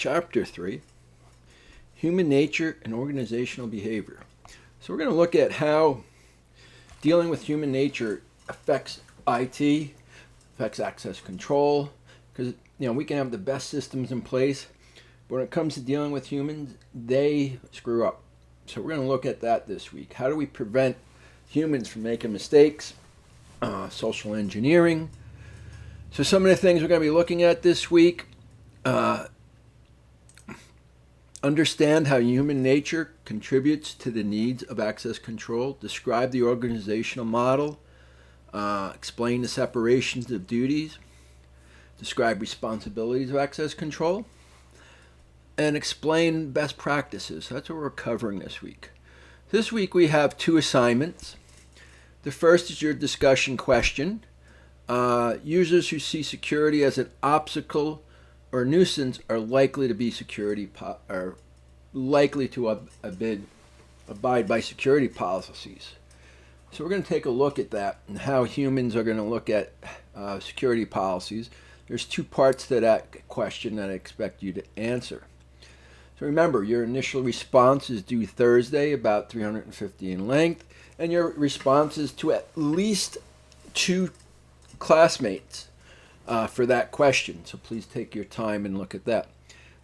Chapter 3, Human Nature and Organizational Behavior. So we're going to look at how dealing with human nature affects IT, affects access control, because we can have the best systems in place, but when it comes to dealing with humans, they screw up. So we're going to look at that this week. How do we prevent humans from making mistakes? Social engineering. So some of the things we're going to be looking at this week. Understand how human nature contributes to the needs of access control. Describe the organizational model. Explain the separations of duties. Describe responsibilities of access control. And explain best practices. That's what we're covering this week. This week we have 2 assignments. The first is your discussion question. Users who see security as an obstacle or nuisance are likely to be abide by security policies. So we're going to take a look at that and how humans are going to look at security policies. There's 2 parts to that question that I expect you to answer. So remember, your initial response is due Thursday, about 350 in length, and your response is to at least 2 classmates for that question. So please take your time and look at that.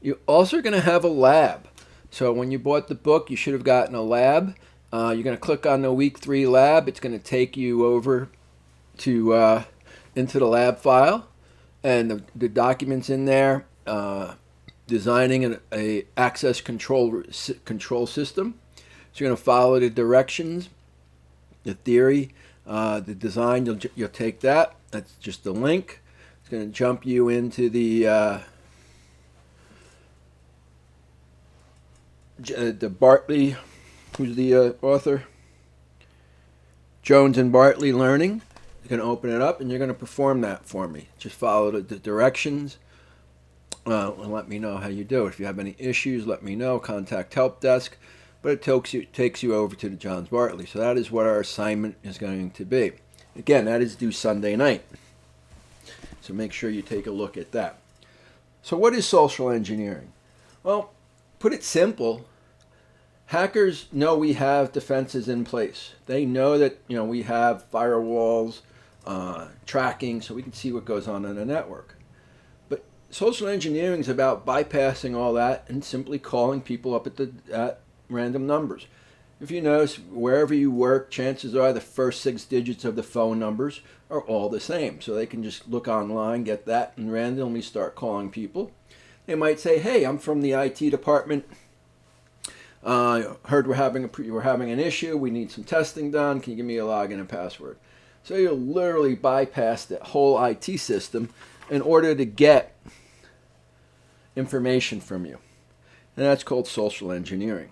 You're also going to have a lab. So when you bought the book, you should have gotten a lab. You're going to click on the week 3 lab. It's going to take you over to into the lab file, and the documents in there. Designing a access control system. So you're going to follow the directions, the theory, the design. You'll take that. That's just the link. It's going to jump you into the Bartley, who's the author? Jones and Bartley Learning. You're going to open it up and you're going to perform that for me. Just follow the directions and let me know how you do. If you have any issues, let me know. Contact help desk. But it takes you over to the Johns Bartley. So that is what our assignment is going to be. Again, that is due Sunday night. So make sure you take a look at that. So what is social engineering? Well, put it simple, hackers know we have defenses in place. They know that we have firewalls, tracking, so we can see what goes on in the network. But social engineering is about bypassing all that and simply calling people up at random numbers. If you notice, wherever you work, chances are the first 6 digits of the phone numbers are all the same. So they can just look online, get that, and randomly start calling people. They might say, hey, I'm from the IT department. Heard we're having an issue. We need some testing done. Can you give me a login and password? So you'll literally bypass the whole IT system in order to get information from you. And that's called social engineering.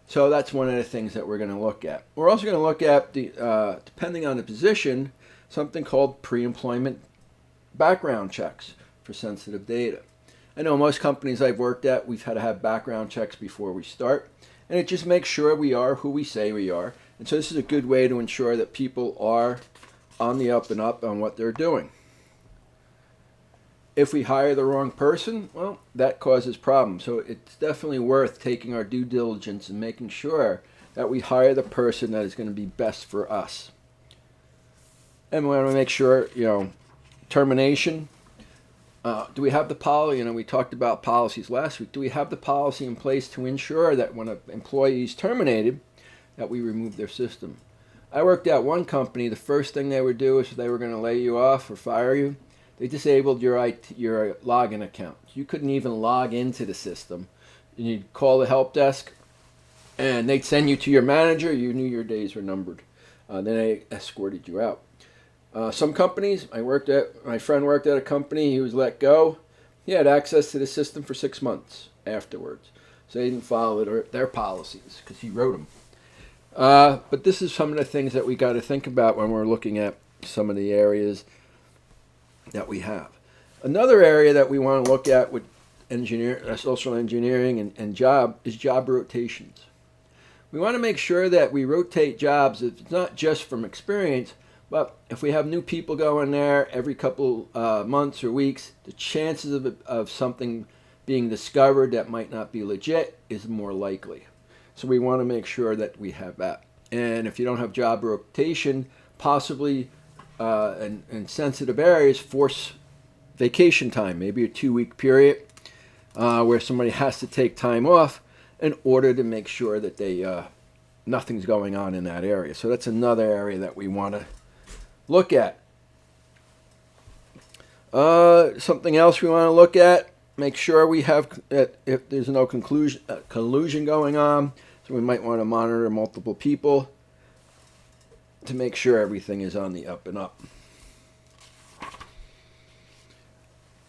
So that's one of the things that we're going to look at. We're also going to look at, depending on the position, something called pre-employment background checks for sensitive data. I know most companies I've worked at, we've had to have background checks before we start, and it just makes sure we are who we say we are. And so this is a good way to ensure that people are on the up and up on what they're doing. If we hire the wrong person, well, that causes problems. So it's definitely worth taking our due diligence and making sure that we hire the person that is going to be best for us. And we want to make sure, termination. Do we have the policy? We talked about policies last week. Do we have the policy in place to ensure that when an employee is terminated, that we remove their system? I worked at one company. The first thing they would do is they were going to lay you off or fire you. They disabled your login account. You couldn't even log into the system. And you'd call the help desk, and they'd send you to your manager. You knew your days were numbered. Then they escorted you out. Some companies, my friend worked at a company. He was let go. He had access to the system for 6 months afterwards. So they didn't follow their policies because he wrote them. But this is some of the things that we got to think about when we're looking at some of the areas that we have. Another area that we want to look at with social engineering and job is job rotations. We want to make sure that we rotate jobs. It's not just from experience, but if we have new people going there every couple months or weeks, the chances of something being discovered that might not be legit is more likely. So we want to make sure that we have that. And if you don't have job rotation, possibly in sensitive areas, force vacation time, maybe a 2-week period where somebody has to take time off in order to make sure that they nothing's going on in that area. So that's another area that we want to look at. Something else we want to look at, make sure we have, if there's no collusion going on, so we might want to monitor multiple people to make sure everything is on the up and up.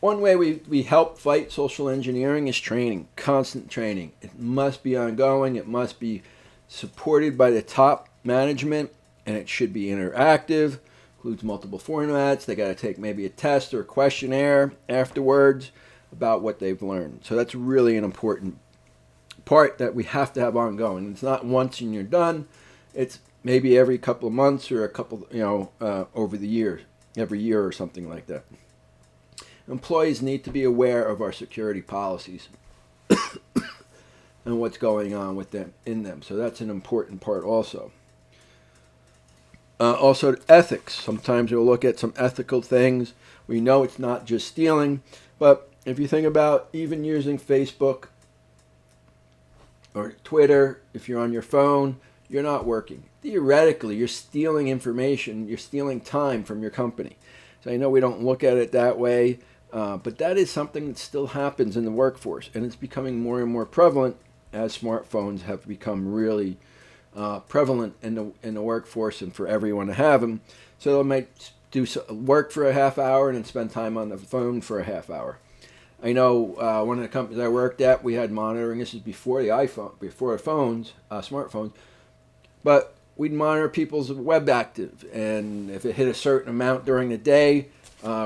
One way we help fight social engineering is training, constant training. It must be ongoing, it must be supported by the top management, and it should be interactive, includes multiple formats. They got to take maybe a test or a questionnaire afterwards about what they've learned. So that's really an important part that we have to have ongoing. It's not once and you're done. It's maybe every couple of months or a couple, over the years, every year or something like that. Employees need to be aware of our security policies and what's going on with them in them. So that's an important part also. Also ethics. Sometimes we'll look at some ethical things. We know it's not just stealing, but if you think about even using Facebook or Twitter, if you're on your phone, you're not working. Theoretically, you're stealing information, you're stealing time from your company. So I know we don't look at it that way, but that is something that still happens in the workforce, and it's becoming more and more prevalent as smartphones have become really prevalent in the workforce and for everyone to have them. So they might do work for a half hour and then spend time on the phone for a half hour. I know one of the companies I worked at, we had monitoring. This is before the iPhone, before the phones, smartphones. But we'd monitor people's web active, and if it hit a certain amount during the day,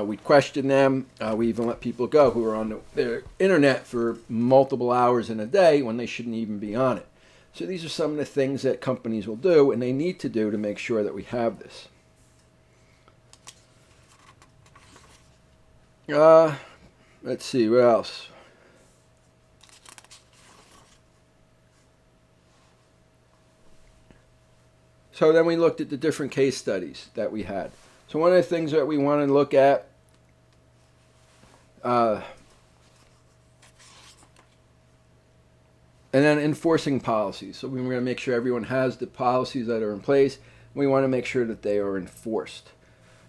we'd question them. We even let people go who were on the internet for multiple hours in a day when they shouldn't even be on it. So these are some of the things that companies will do, and they need to do to make sure that we have this. Let's see, what else? So then we looked at the different case studies that we had. So one of the things that we wanted to look at, and then enforcing policies. So we were going to make sure everyone has the policies that are in place. We want to make sure that they are enforced.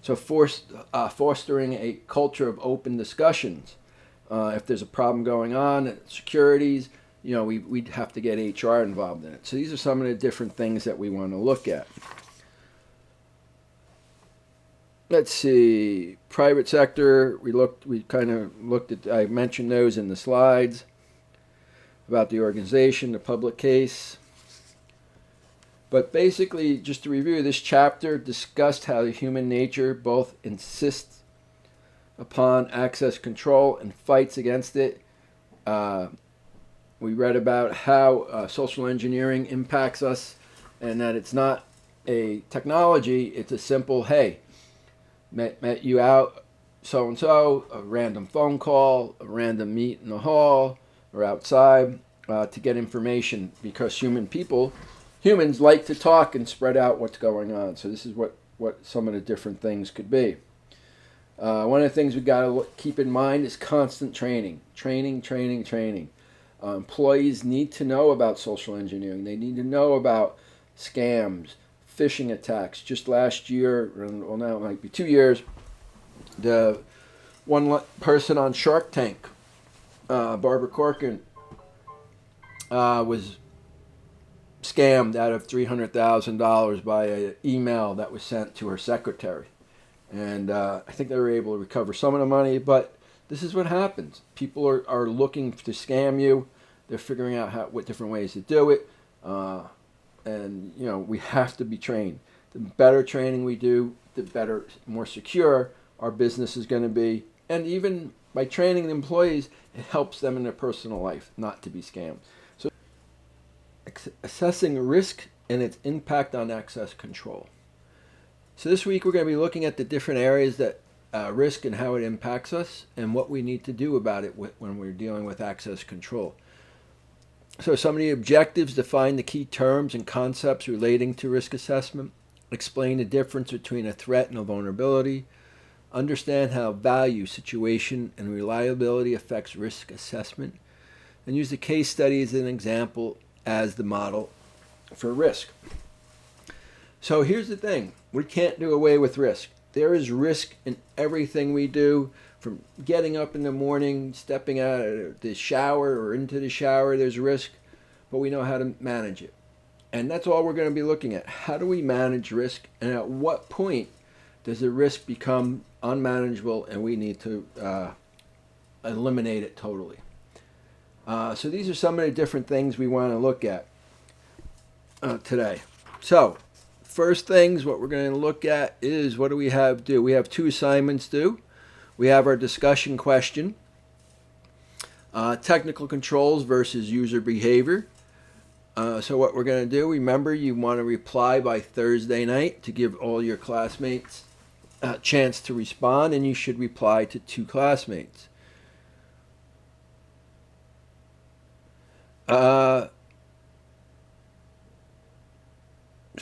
So fostering a culture of open discussions. If there's a problem going on, securities, we'd have to get HR involved in it. So these are some of the different things that we want to look at. Let's see, private sector, we kind of looked at, I mentioned those in the slides, about the organization, the public case. But basically, just to review, this chapter discussed how human nature both insists upon access control and fights against it. We read about how social engineering impacts us, and that it's not a technology, it's a simple, hey, met you out, so-and-so, a random phone call, a random meet in the hall or outside to get information, because humans like to talk and spread out what's going on. So this is what some of the different things could be. One of the things we got to keep in mind is constant training. Employees need to know about social engineering. They need to know about scams, phishing attacks. Just last year, well now it might be 2 years, the one person on Shark Tank, Barbara Corcoran, was scammed out of $300,000 by an email that was sent to her secretary. And I think they were able to recover some of the money, but this is what happens. People are looking to scam you. They're figuring out what different ways to do it. And we have to be trained. The better training we do, the better, more secure our business is going to be. And even by training the employees, it helps them in their personal life not to be scammed. So assessing risk and its impact on access control. So this week we're going to be looking at the different areas that risk and how it impacts us and what we need to do about it when we're dealing with access control. So some of the objectives: define the key terms and concepts relating to risk assessment, explain the difference between a threat and a vulnerability, understand how value, situation, and reliability affects risk assessment, and use the case study as an example as the model for risk. So here's the thing: we can't do away with risk. There is risk in everything we do, from getting up in the morning, stepping out of the shower or into the shower. There's risk, but we know how to manage it. And that's all we're going to be looking at. How do we manage risk, and at what point does the risk become unmanageable and we need to eliminate it totally? So these are some of the different things we want to look at today. So first things, what we're going to look at is, what do we have due? We have 2 assignments due. We have our discussion question, technical controls versus user behavior. So what we're going to do, remember, you want to reply by Thursday night to give all your classmates a chance to respond, and you should reply to 2 classmates. So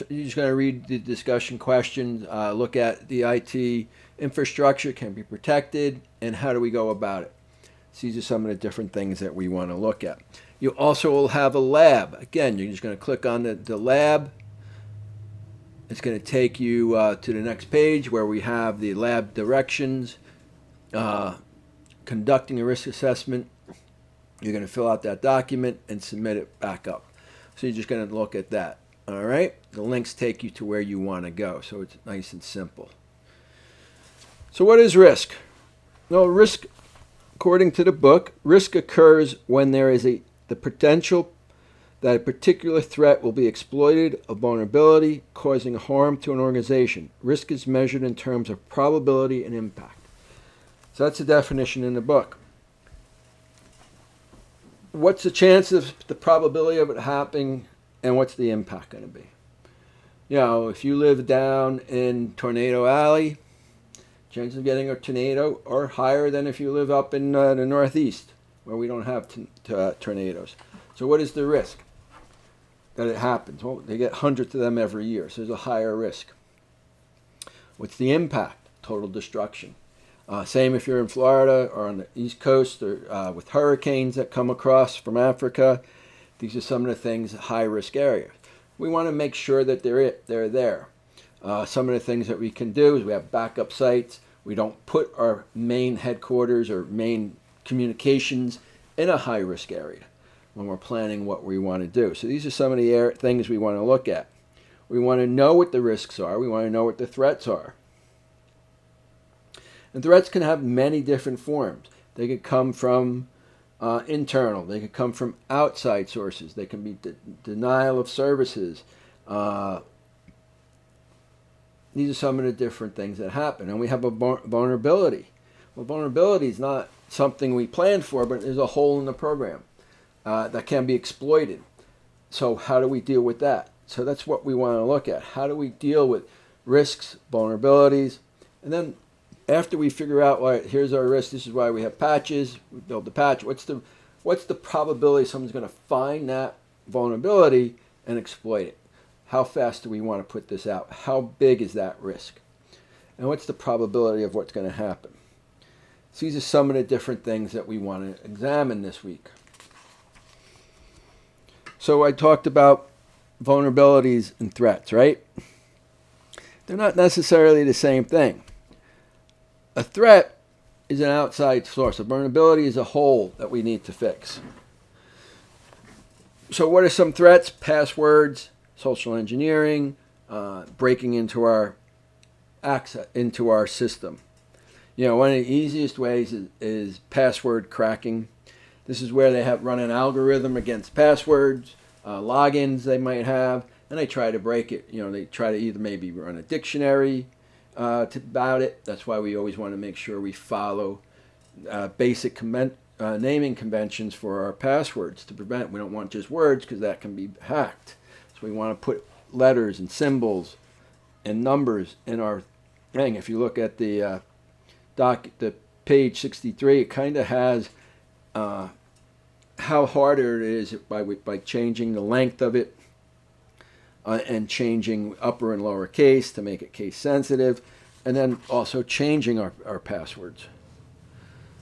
you're just going to read the discussion questions, look at the IT infrastructure can be protected, and how do we go about it. So these are some of the different things that we want to look at. You also will have a lab. Again, you're just going to click on the lab. It's going to take you to the next page where we have the lab directions, conducting a risk assessment. You're going to fill out that document and submit it back up. So you're just going to look at that. All right? The links take you to where you want to go, so it's nice and simple. So what is risk? Well, risk, according to the book, risk occurs when there is the potential that a particular threat will be exploited, a vulnerability causing harm to an organization. Risk is measured in terms of probability and impact. So that's the definition in the book. What's the chance of the probability of it happening, and what's the impact going to be? You know, if you live down in Tornado Alley, chances of getting a tornado are higher than if you live up in the Northeast, where we don't have tornadoes. So what is the risk that it happens? Well, they get hundreds of them every year, so there's a higher risk. What's the impact? Total destruction. Same if you're in Florida or on the East Coast, or with hurricanes that come across from Africa. These are some of the things, high-risk areas. We want to make sure that they're there. Some of the things that we can do is we have backup sites. We don't put our main headquarters or main communications in a high-risk area when we're planning what we want to do. So these are some of the things we want to look at. We want to know what the risks are. We want to know what the threats are. And threats can have many different forms. They could come from internal. They could come from outside sources. They can be denial of services. These are some of the different things that happen. And we have a vulnerability. Well, vulnerability is not something we planned for, but there's a hole in the program that can be exploited. So how do we deal with that? So that's what we want to look at. How do we deal with risks, vulnerabilities? And then after we figure out, all right, here's our risk, this is why we have patches, we build the patch, what's the probability someone's going to find that vulnerability and exploit it? How fast do we want to put this out? How big is that risk? And what's the probability of what's going to happen? So these are some of the different things that we want to examine this week. So I talked about vulnerabilities and threats, right? They're not necessarily the same thing. A threat is an outside source. A vulnerability is a hole that we need to fix. So what are some threats? Passwords, social engineering, breaking into our system. You know, one of the easiest ways is password cracking. This is where they have run an algorithm against passwords, logins they might have, and they try to break it. You know, they try to either maybe run a dictionary about it. That's why we always want to make sure we follow basic naming conventions for our passwords to prevent. We don't want just words because that can be hacked. So we want to put letters and symbols and numbers in our thing. If you look at the the page 63, it kind of has how harder it is by changing the length of it and changing upper and lower case to make it case sensitive, and then also changing our passwords.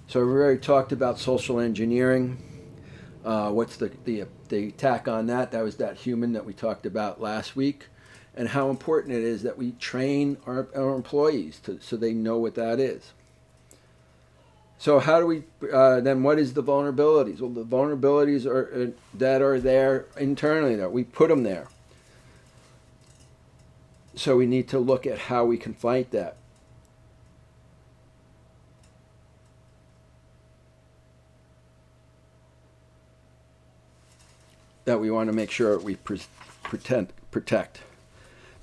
So we already talked about social engineering. What's the attack on that? That was that human that we talked about last week, and how important it is that we train our employees so they know what that is. So how do we then? What is the vulnerabilities? Well, the vulnerabilities are that are there internally. That we put them there. So we need to look at how we can fight that. That we want to make sure we protect.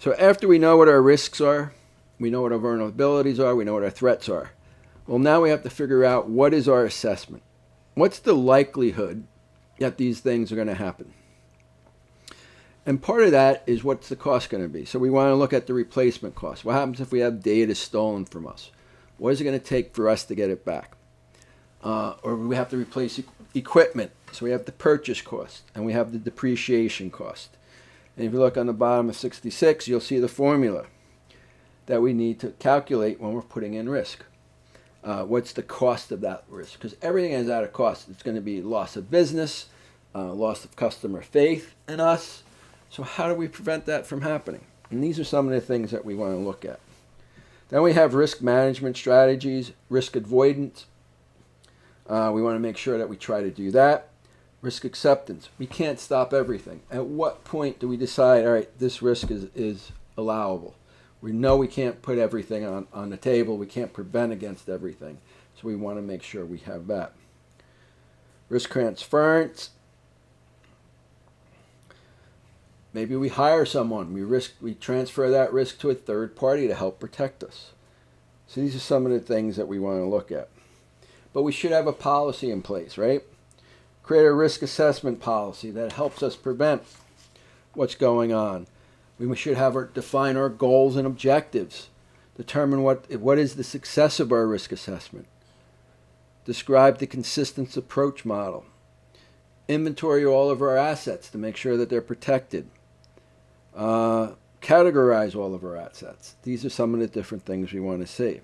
So after we know what our risks are, we know what our vulnerabilities are, we know what our threats are. Well, now we have to figure out what is our assessment. What's the likelihood that these things are going to happen? And part of that is what's the cost going to be. So we want to look at the replacement cost. What happens if we have data stolen from us? What is it going to take for us to get it back? Or we have to replace equipment. So we have the purchase cost and we have the depreciation cost. And if you look on the bottom of 66, you'll see the formula that we need to calculate when we're putting in risk. What's the cost of that risk? Because everything is at a cost. It's going to be loss of business, loss of customer faith in us. So how do we prevent that from happening? And these are some of the things that we want to look at. Then we have risk management strategies, risk avoidance. We want to make sure that we try to do that. Risk acceptance. We can't stop everything. At what point do we decide, all right, this risk is allowable? We know we can't put everything on the table. We can't prevent against everything. So we want to make sure we have that. Risk transference. Maybe we hire someone. We transfer that risk to a third party to help protect us. So these are some of the things that we want to look at. But we should have a policy in place, right? Create a risk assessment policy that helps us prevent what's going on. We should define our goals and objectives. Determine what is the success of our risk assessment. Describe the consistent approach model. Inventory all of our assets to make sure that they're protected. Categorize all of our assets. These are some of the different things we want to see.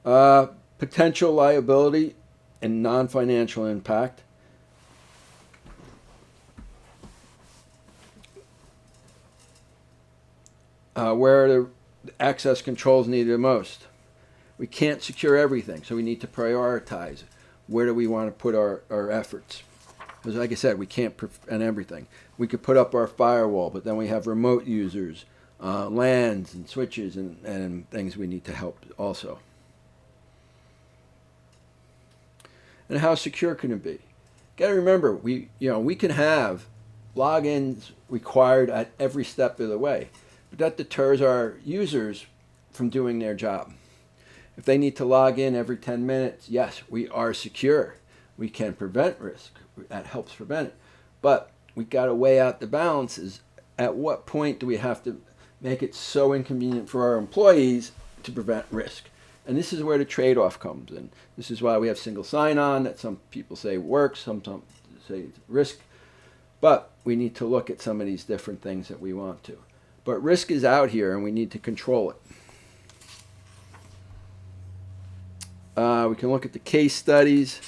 Potential liability and non-financial impact. Where the access controls needed the most. We can't secure everything, so we need to prioritize. Where do we want to put our efforts? Because like I said, we can't prevent everything. We could put up our firewall, but then we have remote users, LANs and switches and things we need to help also. And how secure can it be? Got to remember, we can have logins required at every step of the way, but that deters our users from doing their job. If they need to log in every 10 minutes, yes, we are secure. We can prevent risk. That helps prevent it. But we got to weigh out the balances. At what point do we have to make it so inconvenient for our employees to prevent risk? And this is where the trade-off comes in. This is why we have single sign-on that some people say works, some say it's risk. But we need to look at some of these different things that we want to. But risk is out here and we need to control it. We can look at the case studies.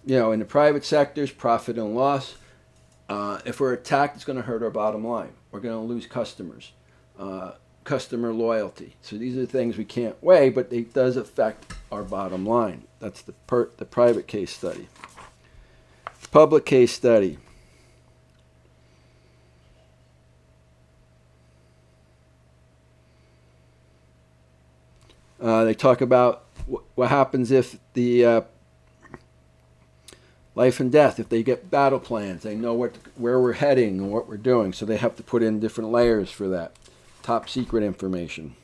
In the private sectors, profit and loss. If we're attacked, it's going to hurt our bottom line. We're going to lose customers, customer loyalty. So these are the things we can't weigh, but it does affect our bottom line. That's the private case study. Public case study. They talk about what happens if the life and death, if they get battle plans, they know where we're heading and what we're doing, so they have to put in different layers for that. Top secret information.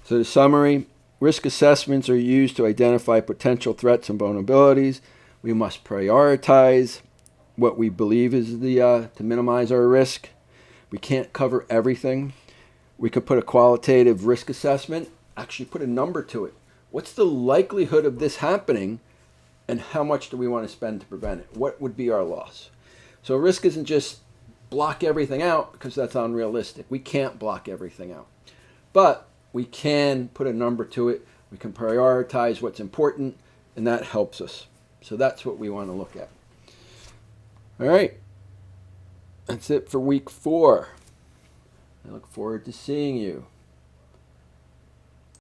So the summary, Risk assessments are used to identify potential threats and vulnerabilities. We must prioritize what we believe is to minimize our risk. We can't cover everything. We could put a qualitative risk assessment, actually put a number to it. What's the likelihood of this happening, and how much do we want to spend to prevent it? What would be our loss? So risk isn't just block everything out, because that's unrealistic. We can't block everything out. But we can put a number to it. We can prioritize what's important, and that helps us. So that's what we want to look at. All right. That's it for week 4. I look forward to seeing you.